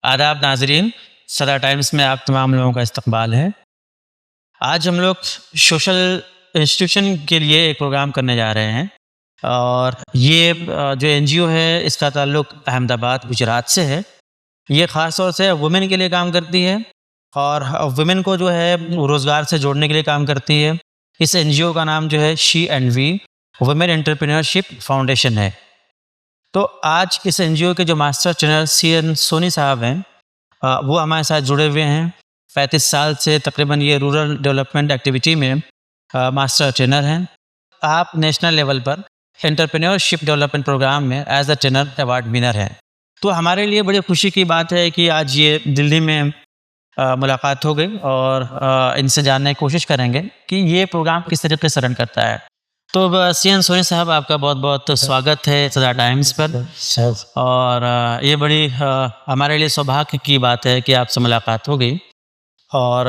आदाब नाज़रीन, सदा टाइम्स में आप तमाम लोगों का इस्तकबाल है। आज हम लोग सोशल इंस्टीट्यूशन के लिए एक प्रोग्राम करने जा रहे हैं और ये जो एनजीओ है इसका ताल्लुक़ अहमदाबाद गुजरात से है। ये ख़ास तौर से वुमेन के लिए काम करती है और वुमेन को जो है रोज़गार से जोड़ने के लिए काम करती है। इस एनजीओ का नाम जो है She and We Women Entrepreneurship Foundation है। तो आज इस एनजीओ के जो मास्टर ट्रेनर CN सोनी साहब हैं वो हमारे साथ जुड़े हुए हैं। 35 साल से तकरीबन ये रूरल डेवलपमेंट एक्टिविटी में मास्टर ट्रेनर हैं। आप नेशनल लेवल पर एंटरप्रेन्योरशिप डेवलपमेंट प्रोग्राम में as a trainer award winner हैं। तो हमारे लिए बड़ी खुशी की बात है कि आज ये दिल्ली में मुलाकात हो गई और इनसे जानने की कोशिश करेंगे कि ये प्रोग्राम किस तरीके से रन करता है। तो CN सोनी साहब, आपका बहुत बहुत स्वागत है सदा टाइम्स पर। और ये बड़ी हमारे लिए सौभाग्य की बात है कि आपसे मुलाकात हो गई और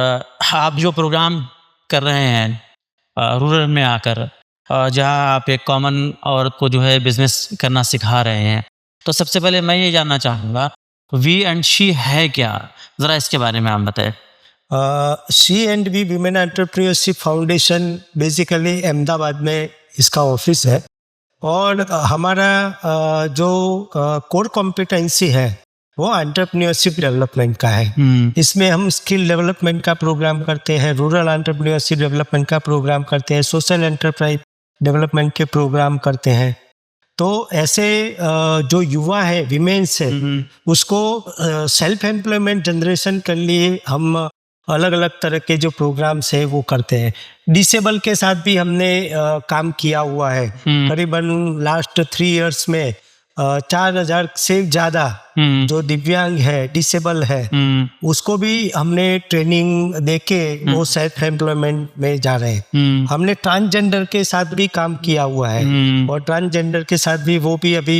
आप जो प्रोग्राम कर रहे हैं रूरल में आकर, जहां आप एक कॉमन औरत को जो है बिजनेस करना सिखा रहे हैं, तो सबसे पहले मैं ये जानना चाहूँगा वी एंड शी है क्या, ज़रा इसके बारे में आप बताएं। She and We Women Entrepreneurship Foundation basically Ahmedabad में इसका ऑफिस है और हमारा जो कोर कॉम्पिटेंसी है वो एंटरप्रेन्योरशिप डेवलपमेंट का है। इसमें हम स्किल डेवलपमेंट का प्रोग्राम करते हैं, रूरल एंटरप्रेन्योरशिप डेवलपमेंट का प्रोग्राम करते हैं, सोशल एंटरप्राइज डेवलपमेंट के प्रोग्राम करते हैं। तो ऐसे जो युवा है, विमेन्स है, उसको सेल्फ एम्प्लॉयमेंट जनरेशन के लिए हम अलग अलग तरह के जो प्रोग्राम्स है वो करते हैं। डिसेबल के साथ भी हमने काम किया हुआ है। करीबन लास्ट 3 इयर्स में 4000 से ज़्यादा जो दिव्यांग है, डिसेबल है, उसको भी हमने ट्रेनिंग देके वो सेल्फ एम्प्लॉयमेंट में जा रहे हैं। हमने ट्रांसजेंडर के साथ भी काम किया हुआ है और ट्रांसजेंडर के साथ भी वो भी अभी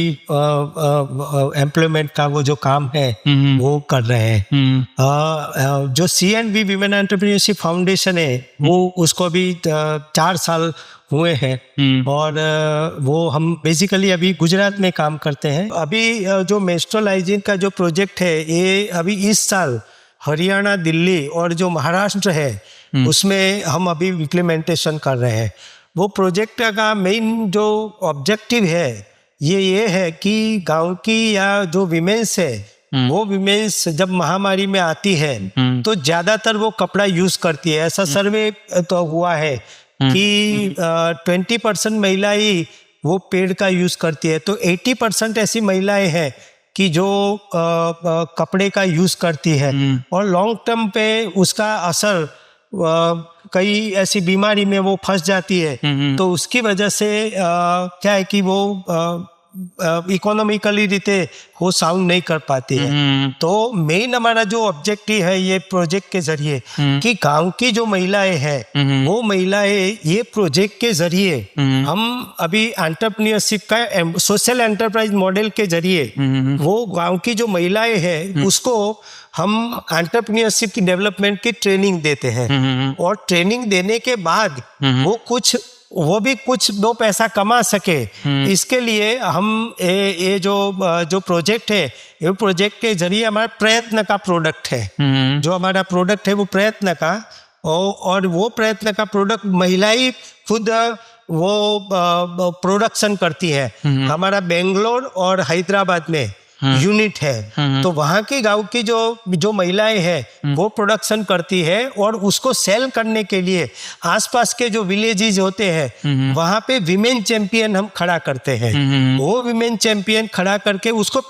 एम्प्लॉयमेंट का वो जो काम है वो कर रहे हैं। जो CNV विमेन एंटरप्रेन्योरशिप फाउंडेशन है वो उसको भी 4 साल हुए हैं और वो हम बेसिकली अभी गुजरात में काम करते हैं। अभी जो मेंस्ट्रुअल हाइजीन का जो प्रोजेक्ट है ये अभी इस साल हरियाणा, दिल्ली और जो महाराष्ट्र है उसमें हम अभी इम्प्लीमेंटेशन कर रहे हैं। वो प्रोजेक्ट का मेन जो ऑब्जेक्टिव है ये है कि गांव की या जो विमेन्स है वो विमेन्स जब महामारी में आती है तो ज़्यादातर वो कपड़ा यूज़ करती है। ऐसा सर्वे तो हुआ है कि 20% महिलाएं वो पेड़ का यूज़ करती है, तो 80% ऐसी महिलाएं हैं कि जो कपड़े का यूज़ करती है और लॉन्ग टर्म पे उसका असर कई ऐसी बीमारी में वो फंस जाती है। तो उसकी वजह से क्या है कि वो इकोनॉमिकली रीते वो साउंड नहीं कर पाती है। तो मेन हमारा जो ऑब्जेक्टिव है ये प्रोजेक्ट के जरिए कि गांव की जो महिलाएं हैं वो महिलाएं ये प्रोजेक्ट के जरिए हम अभी एंटरप्रेन्योरशिप का सोशल एंटरप्राइज मॉडल के जरिए वो गांव की जो महिलाएं हैं उसको हम एंटरप्रेन्योरशिप की डेवलपमेंट की ट्रेनिंग देते हैं और ट्रेनिंग देने के बाद वो भी कुछ 2 पैसा कमा सके। इसके लिए हम ये जो प्रोजेक्ट है ये प्रोजेक्ट के जरिए हमारा प्रयत्न का प्रोडक्ट है। जो हमारा प्रोडक्ट है वो प्रयत्न का और वो प्रयत्न का प्रोडक्ट महिलाएं खुद वो प्रोडक्शन करती है। हमारा बेंगलोर और हैदराबाद में यूनिट है, तो वहाँ के गांव की जो महिलाएं हैं वो प्रोडक्शन करती है और उसको सेल करने के लिए आसपास के जो विलेजेस होते हैं वहाँ पे विमेन चैंपियन हम खड़ा करते हैं। वो विमेन चैंपियन खड़ा करके उसको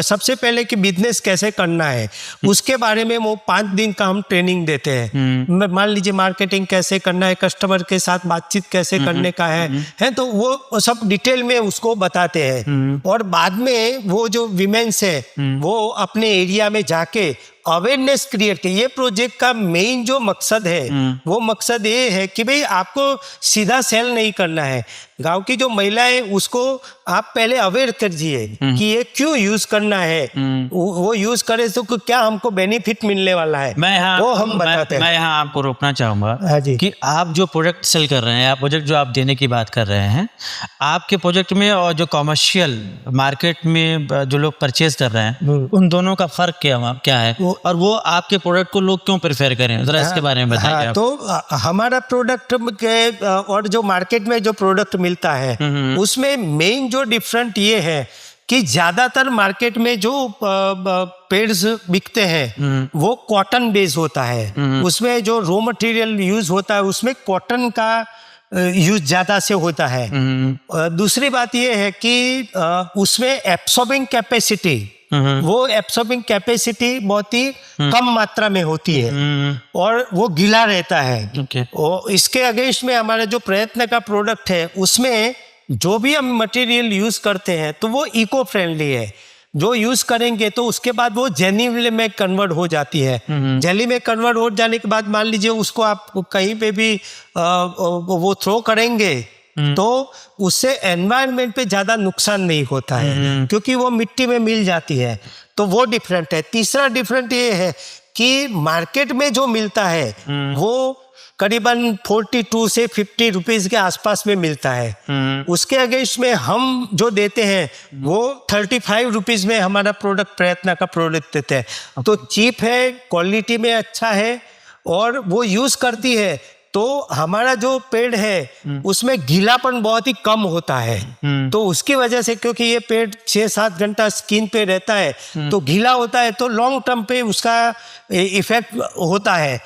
सबसे पहले कि बिजनेस कैसे करना है उसके बारे में वो 5 दिन का हम ट्रेनिंग देते हैं। मान लीजिए मार्केटिंग कैसे करना है, कस्टमर के साथ बातचीत कैसे करने का है तो वो सब डिटेल में उसको बताते हैं। और बाद में वो जो विमेन से वो अपने एरिया में जाके अवेयरनेस क्रिएट की। ये प्रोजेक्ट का मेन जो मकसद है वो मकसद ये है कि भाई आपको सीधा सेल नहीं करना है, गांव की जो महिलाएं, उसको आप पहले अवेयर करिए कि ये क्यों यूज करना है, वो यूज करे तो क्या हमको बेनिफिट मिलने वाला है, वो हम बताते हैं। मैं यहाँ आपको रोकना चाहूंगा कि आप जो प्रोडक्ट सेल कर रहे हैं, आप प्रोजेक्ट जो आप देने की बात कर रहे हैं, आपके प्रोजेक्ट में और जो कॉमर्शियल मार्केट में जो लोग परचेज कर रहे हैं, उन दोनों का फर्क क्या है, और वो आपके प्रोडक्ट को लोग क्यों प्रेफर करें, जरा इसके बारे में बताइए। तो हमारा प्रोडक्ट के और जो मार्केट में जो प्रोडक्ट मिलता है उसमें मेन जो डिफरेंट ये है कि ज्यादातर मार्केट में जो पेड्स बिकते हैं वो कॉटन बेस होता है, उसमें जो रॉ मटेरियल यूज होता है उसमें कॉटन का यूज ज्यादा से होता है। दूसरी बात ये है कि उसमें एब्सॉर्बिंग कैपेसिटी, वो एब्सॉर्बिंग कैपेसिटी बहुत ही कम मात्रा में होती है और वो गीला रहता है। और इसके अगेंस्ट में हमारा जो प्रयत्न का प्रोडक्ट है उसमें जो भी हम मटेरियल यूज करते हैं तो वो इको फ्रेंडली है। जो यूज करेंगे तो उसके बाद वो जेली में कन्वर्ट हो जाती है। जेली में कन्वर्ट हो जाने के बाद मान लीजिए उसको आप कहीं पे भी वो थ्रो करेंगे तो उससे एनवायरनमेंट पे ज्यादा नुकसान नहीं होता है क्योंकि वो मिट्टी में मिल जाती है। तो वो डिफरेंट है। तीसरा डिफरेंट ये है कि मार्केट में जो मिलता है वो करीबन 42 से 50 रुपीज के आसपास में मिलता है। उसके अगेंस्ट में हम जो देते हैं वो 35 रुपीज में हमारा प्रोडक्ट प्रयत्न का प्रोडक्ट देते हैं। तो चीप है, क्वालिटी में अच्छा है और वो यूज करती है। तो हमारा जो पेड़ है उसमें गीलापन बहुत ही कम होता है। तो उसकी वजह से, क्योंकि ये पेड़ 6-7 घंटा स्किन पे रहता है तो गीला होता है, तो लॉन्ग टर्म पे उसका इफेक्ट होता है।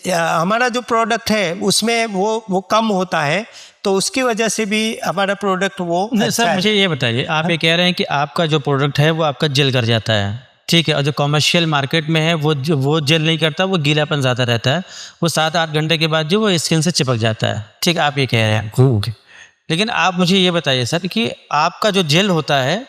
हमारा जो प्रोडक्ट है उसमें वो कम होता है, तो उसकी वजह से भी हमारा प्रोडक्ट वो अच्छा सर, मुझे ये बताइए, आप ये कह रहे हैं कि आपका जो प्रोडक्ट है वो आपका जेल कर जाता है, ठीक है, और जो कॉमर्शियल मार्केट में है वो जेल नहीं करता, वो गीलापन ज़्यादा रहता है, वो 7-8 घंटे के बाद जो वो स्किन से चिपक जाता है, ठीक, आप ये कह रहे हैं। लेकिन आप मुझे ये बताइए सर कि आपका जो जेल होता है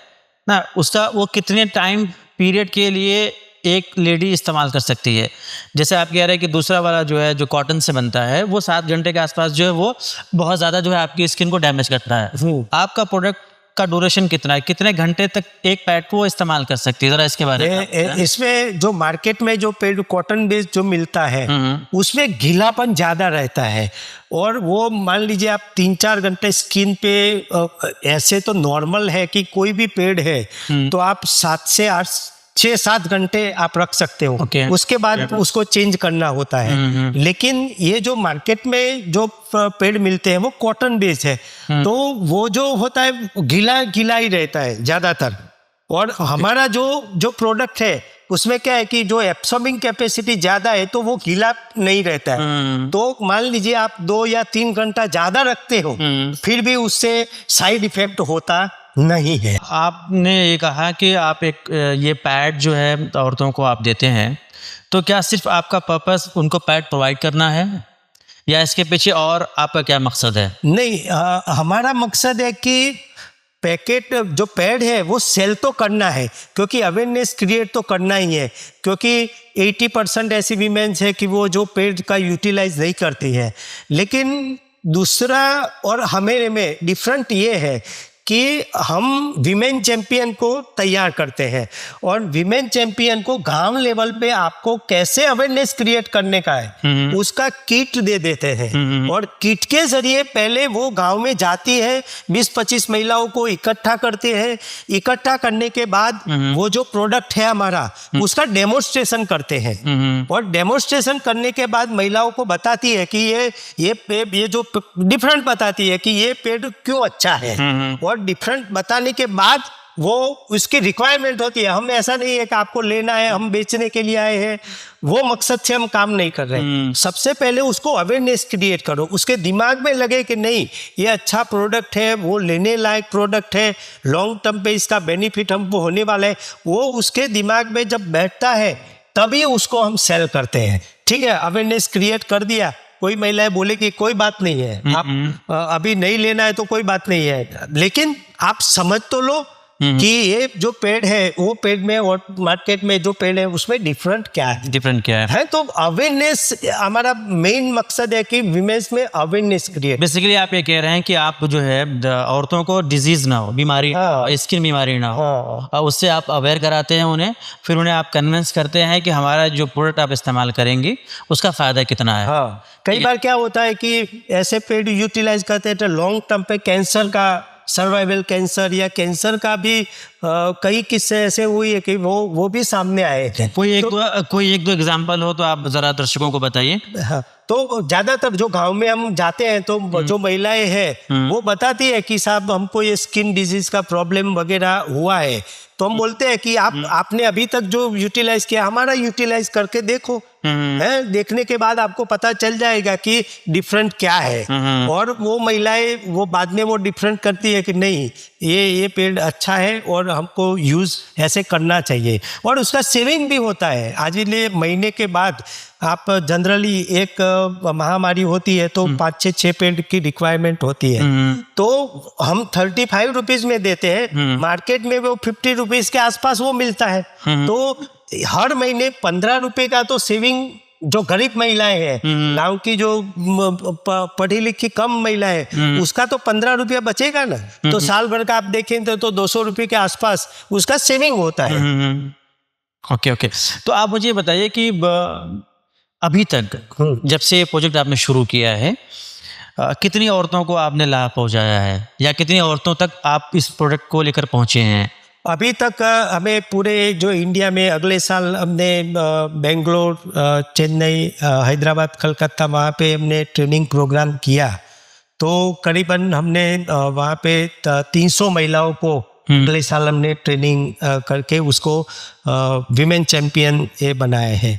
ना, उसका वो कितने टाइम पीरियड के लिए एक लेडी इस्तेमाल कर सकती है? जैसे आप कह रहे हैं कि दूसरा वाला जो है, जो कॉटन से बनता है, वो 7 घंटे के आसपास जो है वो बहुत ज़्यादा जो है आपकी स्किन को डैमेज करता है। आपका प्रोडक्ट का ड्यूरेशन कितना है, कितने घंटे तक एक पैड को इस्तेमाल कर सकती है, जरा इसके बारे में। इसमें जो मार्केट में जो पेड़ कॉटन बेस्ड जो मिलता है उसमें गीलापन ज्यादा रहता है और वो मान लीजिए आप 3-4 घंटे स्किन पे, ऐसे तो नॉर्मल है कि कोई भी पेड़ है तो आप 6-7 घंटे आप रख सकते हो। उसके बाद उसको चेंज करना होता है। लेकिन ये जो मार्केट में जो पेड़ मिलते हैं वो कॉटन बेस्ड है, तो वो जो होता है गीला गीला ही रहता है ज्यादातर। और हमारा जो प्रोडक्ट है उसमें क्या है कि जो एब्सॉर्बिंग कैपेसिटी ज्यादा है तो वो गीला नहीं रहता है। तो मान लीजिए आप 2 या 3 घंटा ज्यादा रखते हो फिर भी उससे साइड इफेक्ट होता नहीं है। आपने ये कहा कि आप एक ये पैड जो है औरतों को आप देते हैं, तो क्या सिर्फ आपका पर्पस उनको पैड प्रोवाइड करना है या इसके पीछे और आपका क्या मकसद है? नहीं, हमारा मकसद है कि पैकेट जो पैड है वो सेल तो करना है, क्योंकि अवेयरनेस क्रिएट तो करना ही है, क्योंकि 80% ऐसी वीमेंस है कि वो जो पैड का यूटिलाइज नहीं करती है। लेकिन दूसरा और हमें में डिफरेंट ये है कि हम विमेन चैंपियन को तैयार करते हैं और विमेन चैंपियन को गांव लेवल पे आपको कैसे अवेयरनेस क्रिएट करने का है उसका किट दे देते हैं। और किट के जरिए पहले वो गांव में जाती है, 20-25 महिलाओं को इकट्ठा करते हैं। इकट्ठा करने के बाद वो जो प्रोडक्ट है हमारा उसका डेमोन्स्ट्रेशन करते हैं और डेमोन्स्ट्रेशन करने के बाद महिलाओं को बताती है कि ये जो डिफरेंट बताती है कि ये पेड़ क्यों अच्छा है। और डिफरेंट बताने के बाद वो उसकी रिक्वायरमेंट होती है। हम ऐसा नहीं है कि आपको लेना है, हम बेचने के लिए आए हैं, वो मकसद से हम काम नहीं कर रहे। सबसे पहले उसको अवेयरनेस क्रिएट करो, उसके दिमाग में लगे कि नहीं ये अच्छा प्रोडक्ट है, वो लेने लायक प्रोडक्ट है, लॉन्ग टर्म पे इसका बेनिफिट हमको होने वाला है। वो उसके दिमाग में जब बैठता है तभी उसको हम सेल करते हैं। ठीक है, अवेयरनेस क्रिएट कर दिया, कोई महिलाएं बोले कि कोई बात नहीं है, आप अभी नहीं लेना है तो कोई बात नहीं है, लेकिन आप समझ तो लो कि ये जो पेड़ है वो पेड़ में और मार्केट में जो पेड़ है उसमें डिफरेंट क्या है तो अवेयरनेस हमारा मेन मकसद है कि विमेंस में अवेयरनेस क्रिएट। बेसिकली आप ये कह रहे हैं कि आप जो है औरतों को डिजीज ना हो, बीमारी, स्किन बीमारी ना हो, उससे आप अवेयर कराते हैं उन्हें, फिर उन्हें आप कन्विंस करते हैं कि हमारा जो प्रोडक्ट आप इस्तेमाल करेंगे उसका फायदा कितना है। कई बार क्या होता है कि ऐसे पेड़ यूटिलाइज करते हैं तो लॉन्ग टर्म पे कैंसर का, सर्वाइवल कैंसर या कैंसर का भी कई किस्से ऐसे हुए हैं कि वो भी सामने आए थे। कोई एक दो एग्जांपल हो तो आप जरा दर्शकों को बताइए। हाँ, तो ज्यादातर जो गांव में हम जाते हैं तो जो महिलाएं हैं वो बताती है कि साहब हमको ये स्किन डिजीज का प्रॉब्लम वगैरह हुआ है, तो हम बोलते हैं कि आपने अभी तक जो यूटिलाइज किया हमारा यूटिलाइज करके देखो, है, देखने के बाद आपको पता चल जाएगा कि डिफरेंट क्या है। और वो महिलाएं वो बाद में वो डिफरेंट करती है कि नहीं ये पेड़ अच्छा है और हमको यूज ऐसे करना चाहिए, और उसका सेविंग भी होता है। आज ये महीने के बाद आप जनरली एक महामारी होती है तो 5-6 पेड़ की रिक्वायरमेंट होती है, तो हम 35 रुपीज में देते हैं, मार्केट में वो 50 रुपीज के आसपास वो मिलता है। तो हर महीने 15 रुपए का तो सेविंग जो गरीब महिलाएं हैं, गांव की जो पढ़ी लिखी कम महिलाएं हैं, उसका तो 15 रुपया बचेगा ना, तो साल भर का आप देखें तो 200 रुपये के आसपास उसका सेविंग होता है। ओके। तो आप मुझे बताइए कि अभी तक जब से ये प्रोजेक्ट आपने शुरू किया है कितनी औरतों को आपने लाभ पहुंचाया है, या कितनी औरतों तक आप इस प्रोडक्ट को लेकर पहुंचे हैं? अभी तक हमें पूरे जो इंडिया में अगले साल हमने बेंगलोर, चेन्नई, हैदराबाद, कलकत्ता वहाँ पे हमने ट्रेनिंग प्रोग्राम किया, तो करीबन हमने वहाँ पे 300 महिलाओं को अगले साल हमने ट्रेनिंग करके उसको विमेन चैंपियन ये बनाए हैं।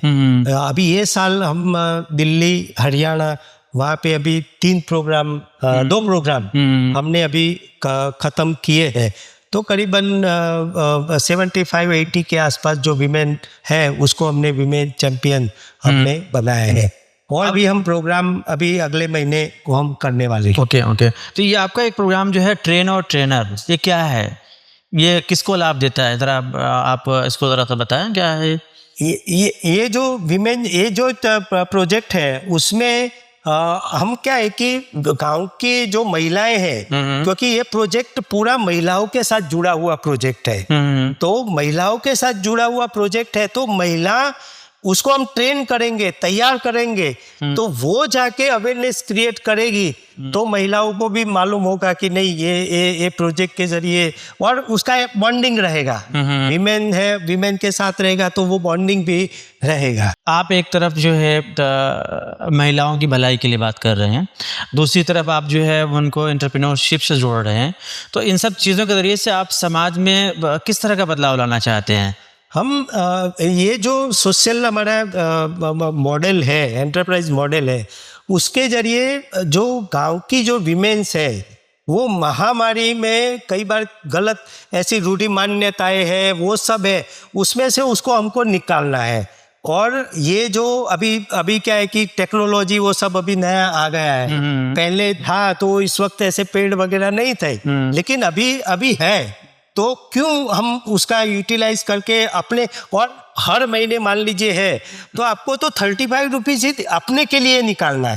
अभी ये साल हम दिल्ली, हरियाणा वहाँ पे अभी 2 प्रोग्राम हमने अभी ख़त्म किए हैं, तो करीबन 75-80 के आसपास जो विमेन है उसको हमने विमेन चैंपियन हमने बनाया है, और अभी हम प्रोग्राम अभी अगले महीने को हम करने वाले हैं। ओके। तो ये आपका एक प्रोग्राम जो है ट्रेन और ट्रेनर, ये क्या है, ये किसको लाभ देता है, जरा आप इसको जरा सा बताएं क्या है ये जो विमेन, ये जो प्रोजेक्ट है उसमें हम क्या है कि गांव की जो महिलाएं हैं, क्योंकि ये प्रोजेक्ट पूरा महिलाओं के साथ जुड़ा हुआ प्रोजेक्ट है, तो महिलाओं के साथ जुड़ा हुआ प्रोजेक्ट है, तो महिला उसको हम ट्रेन करेंगे, तैयार करेंगे, तो वो जाके अवेयरनेस क्रिएट करेगी, तो महिलाओं को भी मालूम होगा कि नहीं ये प्रोजेक्ट के जरिए, और उसका बॉन्डिंग रहेगा, विमेन के साथ रहेगा तो वो बॉन्डिंग भी रहेगा। आप एक तरफ जो है महिलाओं की भलाई के लिए बात कर रहे हैं, दूसरी तरफ आप जो है उनको एंटरप्रेन्योरशिप से जोड़ रहे हैं, तो इन सब चीज़ों के जरिए से आप समाज में किस तरह का बदलाव लाना चाहते हैं? हम ये जो सोशल हमारा मॉडल है, एंटरप्राइज मॉडल है, उसके जरिए जो गांव की जो विमेन्स है वो महामारी में कई बार गलत ऐसी रूढ़ि मान्यताएं हैं, वो सब है, उसमें से उसको हमको निकालना है। और ये जो अभी क्या है कि टेक्नोलॉजी वो सब अभी नया आ गया है, पहले था तो इस वक्त ऐसे पेड़ वगैरह नहीं थे, लेकिन अभी है, तो क्यों हम उसका यूटिलाइज करके अपने, और हर महीने मान लीजिए है तो आपको तो 35 रुपीज ही अपने के लिए निकालना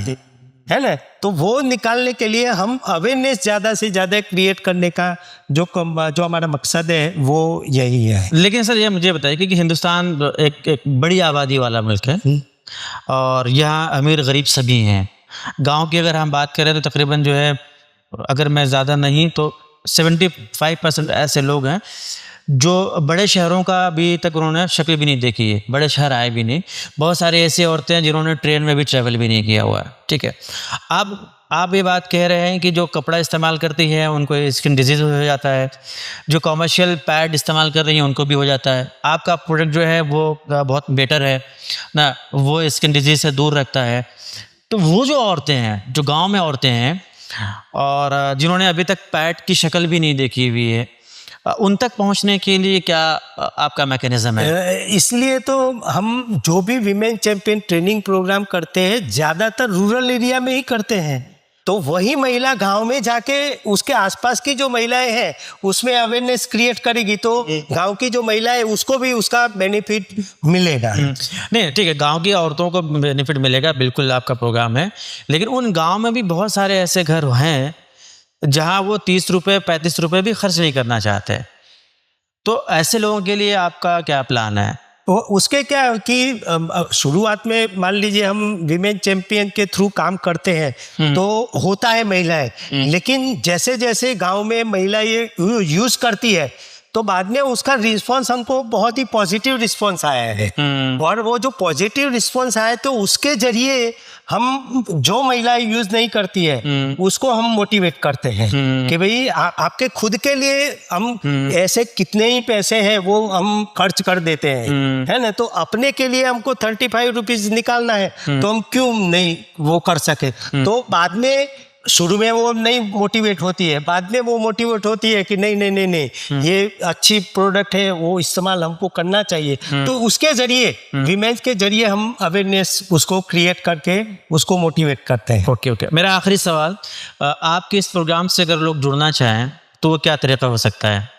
है ना, तो वो निकालने के लिए हम अवेयरनेस ज़्यादा से ज़्यादा क्रिएट करने का जो हमारा मकसद है वो यही है। लेकिन सर ये मुझे बताइए कि हिंदुस्तान एक बड़ी आबादी वाला मुल्क है और यहाँ अमीर गरीब सभी हैं। गांव की अगर हम बात करें तो तकरीबन जो है, अगर मैं ज़्यादा नहीं तो 75% ऐसे लोग हैं जो बड़े शहरों का अभी तक उन्होंने शक्ल भी नहीं देखी है, बड़े शहर आए भी नहीं। बहुत सारी ऐसी औरतें हैं जिन्होंने ट्रेन में भी ट्रैवल भी नहीं किया हुआ है, ठीक है। अब आप ये बात कह रहे हैं कि जो कपड़ा इस्तेमाल करती है उनको स्किन डिजीज हो जाता है, जो कॉमर्शियल पैड इस्तेमाल कर रही हैं उनको भी हो जाता है। आपका प्रोडक्ट जो है वो बहुत बेटर है ना, वो स्किन डिजीज से दूर रखता है। तो वो जो औरतें हैं, जो गाँव में औरतें हैं और जिन्होंने अभी तक पैड की शक्ल भी नहीं देखी हुई है, उन तक पहुंचने के लिए क्या आपका मैकेनिज्म है? इसलिए तो हम जो भी विमेन चैंपियन ट्रेनिंग प्रोग्राम करते हैं ज़्यादातर रूरल एरिया में ही करते हैं। तो वही महिला गांव में जाके उसके आसपास की जो महिलाएं हैं उसमें अवेयरनेस क्रिएट करेगी, तो गांव की जो महिलाएं उसको भी उसका बेनिफिट मिलेगा। नहीं ठीक है, गांव की औरतों को बेनिफिट मिलेगा, बिल्कुल आपका प्रोग्राम है। लेकिन उन गांव में भी बहुत सारे ऐसे घर हैं जहां वो 30 रुपये 35 रुपये भी खर्च नहीं करना चाहते, तो ऐसे लोगों के लिए आपका क्या प्लान है? तो उसके क्या है कि शुरुआत में मान लीजिए हम विमेन चैंपियन के थ्रू काम करते हैं तो होता है महिलाएं, लेकिन जैसे जैसे गांव में महिला ये यूज करती है तो बाद में उसका रिस्पांस हमको बहुत ही पॉजिटिव रिस्पांस आया है। और वो जो पॉजिटिव रिस्पांस आया तो उसके जरिए हम जो महिलाएं यूज नहीं करती है उसको हम मोटिवेट करते हैं कि भाई आपके खुद के लिए हम ऐसे कितने ही पैसे हैं वो हम खर्च कर देते हैं, है ना, तो अपने के लिए हमको 35 रुपीज निकालना है तो हम क्यों नहीं वो कर सके। तो बाद में शुरू में वो नहीं मोटिवेट होती है, बाद में वो मोटिवेट होती है कि नहीं नहीं नहीं नहीं ये अच्छी प्रोडक्ट है, वो इस्तेमाल हमको करना चाहिए। तो उसके जरिए विमेंस के जरिए हम अवेयरनेस उसको क्रिएट करके उसको मोटिवेट करते हैं। ओके। मेरा आखिरी सवाल, आपके इस प्रोग्राम से अगर लोग जुड़ना चाहें तो वो क्या तरीका हो सकता है?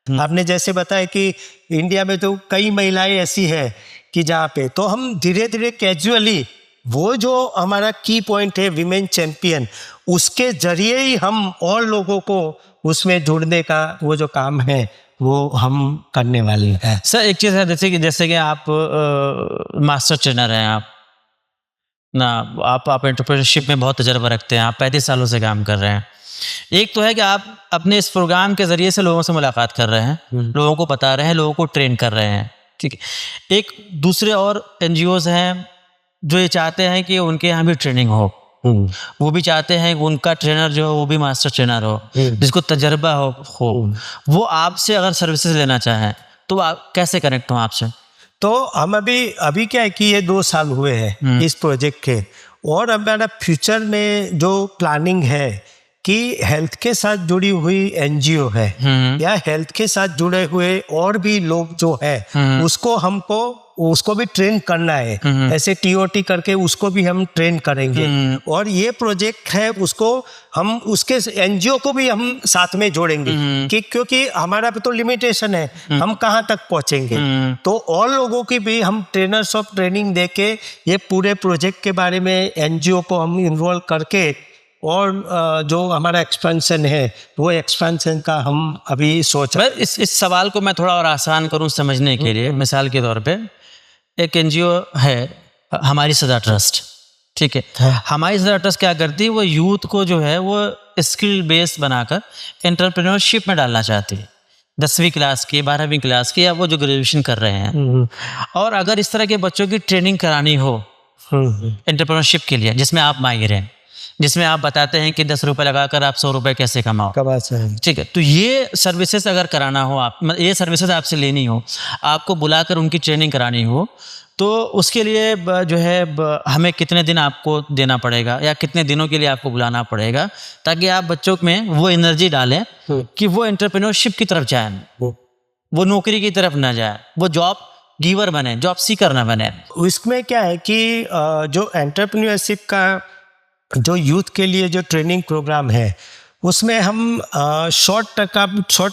आपने जैसे बताया कि इंडिया में तो कई महिलाएं ऐसी है कि जहाँ पे तो हम धीरे धीरे कैजुअली वो जो हमारा की पॉइंट है विमेन चैंपियन, उसके जरिए ही हम और लोगों को उसमें जोड़ने का वो जो काम है वो हम करने वाले हैं। सर एक चीज़ है, जैसे कि आप मास्टर ट्रेनर हैं, आप एंटरप्रेन्योरशिप में बहुत तजर्बा रखते हैं, आप 35 सालों से काम कर रहे हैं। एक तो है कि आप अपने इस प्रोग्राम के ज़रिए से लोगों से मुलाकात कर रहे हैं, लोगों को बता रहे हैं, लोगों को ट्रेन कर रहे हैं, ठीक है। एक दूसरे और NGOs हैं जो ये चाहते हैं कि उनके यहाँ भी ट्रेनिंग हो, वो भी चाहते हैं कि उनका ट्रेनर जो हो वो भी मास्टर ट्रेनर हो, जिसको तजर्बा हो। वो आपसे अगर सर्विसेज लेना चाहें तो आप कैसे कनेक्ट हो आपसे? तो हम अभी क्या है कि ये 2 साल हुए हैं इस प्रोजेक्ट के, और हमारा फ्यूचर में जो प्लानिंग है कि हेल्थ के साथ जुड़ी हुई NGO है या हेल्थ के साथ जुड़े हुए और भी लोग जो है उसको भी ट्रेन करना है, ऐसे TOT करके उसको भी हम ट्रेन करेंगे। और ये प्रोजेक्ट है उसको हम उसके NGO को भी हम साथ में जोड़ेंगे कि क्योंकि हमारा पे तो लिमिटेशन है, हम कहाँ तक पहुँचेंगे, तो और लोगों की भी हम ट्रेनर्स ऑफ ट्रेनिंग दे के ये पूरे प्रोजेक्ट के बारे में NGO को हम इन्वॉल्व करके और जो हमारा एक्सपेंशन है वो एक्सपेंशन का हम अभी सोच रहे हैं। इस सवाल को मैं थोड़ा और आसान करूं समझने के लिए, मिसाल के तौर पे एक NGO है हमारी सदा ट्रस्ट, ठीक है। हमारी सदा ट्रस्ट क्या करती है, वो यूथ को जो है वो स्किल बेस्ड बनाकर एंटरप्रेन्योरशिप में डालना चाहती है, 10वीं क्लास की, 12वीं क्लास की, या वो जो ग्रेजुएशन कर रहे हैं। और अगर इस तरह के बच्चों की ट्रेनिंग करानी हो एंटरप्रेन्योरशिप के लिए, जिसमें आप माहिर हैं, जिसमें आप बताते हैं कि 10 रुपये लगाकर आप 100 रुपये कैसे कमाओ, ठीक है, तो ये सर्विसेज अगर कराना हो, आप ये सर्विसेज आपसे लेनी हो, आपको बुलाकर उनकी ट्रेनिंग करानी हो, तो उसके लिए जो है हमें कितने दिन आपको देना पड़ेगा या कितने दिनों के लिए आपको बुलाना पड़ेगा, ताकि आप बच्चों में वो एनर्जी डालें कि वो एंटरप्रेन्योरशिप की तरफ जाए, वो नौकरी की तरफ ना जाए, वो जॉब गिवर बने, जॉब सीकर ना बने। इसमें क्या है कि जो एंटरप्रेन्योरशिप का जो यूथ के लिए जो ट्रेनिंग प्रोग्राम है उसमें हम शॉर्ट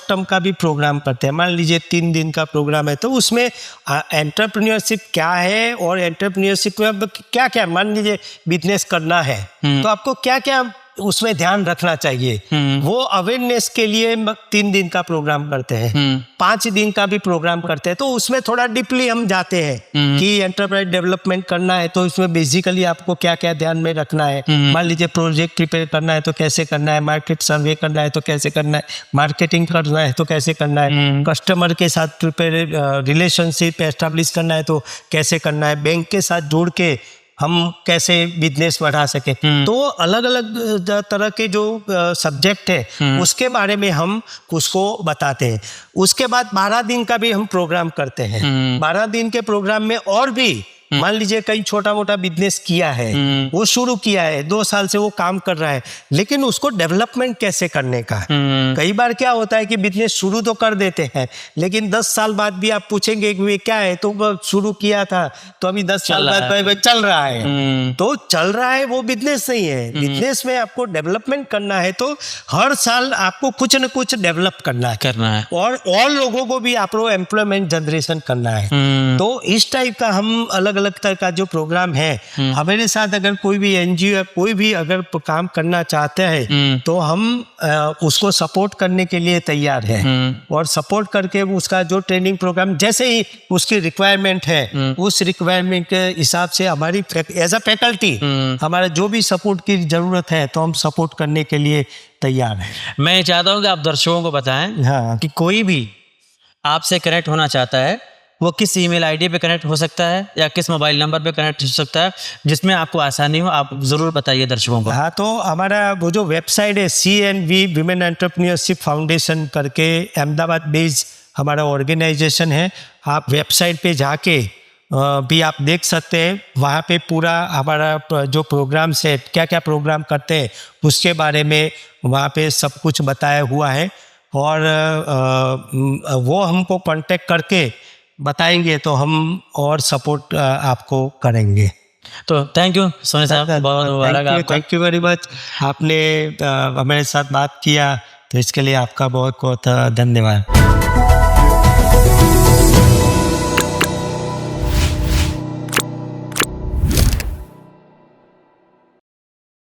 टर्म का भी प्रोग्राम करते हैं। मान लीजिए 3 दिन का प्रोग्राम है तो उसमें एंटरप्रेन्योरशिप क्या है और एंटरप्रेन्योरशिप में क्या क्या, मान लीजिए बिजनेस करना है तो आपको क्या क्या उसमें ध्यान रखना चाहिए, वो अवेयरनेस के लिए 3 दिन का प्रोग्राम करते हैं, 5 दिन का भी प्रोग्राम करते हैं। तो उसमें थोड़ा डीपली हम जाते हैं कि एंटरप्राइज डेवलपमेंट करना है तो इसमें बेसिकली आपको क्या क्या ध्यान में रखना है। मान लीजिए प्रोजेक्ट प्रिपेयर करना है तो कैसे करना है, मार्केट सर्वे करना है तो कैसे करना है, मार्केटिंग करना है तो कैसे करना है, कस्टमर के साथ प्रिपेयर रिलेशनशिप एस्टेब्लिश करना है तो कैसे करना है, बैंक के साथ जोड़ के हम कैसे बिजनेस बढ़ा सके। तो अलग अलग तरह के जो सब्जेक्ट है उसके बारे में हम उसको बताते हैं। उसके बाद 12 दिन का भी हम प्रोग्राम करते हैं। 12 दिन के प्रोग्राम में और भी मान लीजिए कहीं छोटा मोटा बिजनेस किया है, वो शुरू किया है, 2 साल से वो काम कर रहा है, लेकिन उसको डेवलपमेंट कैसे करने का। कई बार क्या होता है कि बिजनेस शुरू तो कर देते हैं, लेकिन 10 साल बाद भी आप पूछेंगे कि वे क्या है, तो शुरू किया था तो अभी 10 साल बाद चल रहा है। तो चल रहा है वो बिजनेस नहीं है। बिजनेस में आपको डेवलपमेंट करना है तो हर साल आपको कुछ न कुछ डेवलप करना है और लोगों को भी आपको एम्प्लॉयमेंट जनरेशन करना है। तो इस टाइप का हम अलग अलग तरह का जो प्रोग्राम है, हमारे साथ अगर कोई भी एनजीओ या कोई भी अगर काम करना चाहते हैं तो हम उसको सपोर्ट करने के लिए तैयार है, और सपोर्ट करके उसका जो ट्रेनिंग प्रोग्राम जैसे ही उसकी रिक्वायरमेंट है, उस रिक्वायरमेंट के हिसाब से हमारी एज अ फैकल्टी हमारा जो भी सपोर्ट की जरूरत है तो हम सपोर्ट करने के लिए तैयार है। मैं चाहता हूँ कि आप दर्शकों को बताएं कि कोई भी आपसे कनेक्ट होना चाहता है, वो किस ईमेल आईडी पे कनेक्ट हो सकता है या किस मोबाइल नंबर पे कनेक्ट हो सकता है जिसमें आपको आसानी हो, आप ज़रूर बताइए दर्शकों को। हाँ, तो हमारा वो जो वेबसाइट है CNV विमेन एंटरप्रेन्योरशिप फाउंडेशन करके अहमदाबाद बेस्ड हमारा ऑर्गेनाइजेशन है। आप वेबसाइट पे जाके भी आप देख सकते हैं, वहाँ पे पूरा हमारा जो प्रोग्राम है, क्या क्या प्रोग्राम करते हैं उसके बारे में वहाँ पे सब कुछ बताया हुआ है, और वो हमको कांटेक्ट करके बताएंगे तो हम और सपोर्ट आपको करेंगे। तो थैंक यू सोनी साहब, बहुत मुबारक आपको। Thank you very much. आपने हमारे साथ बात किया तो इसके लिए आपका बहुत बहुत धन्यवाद।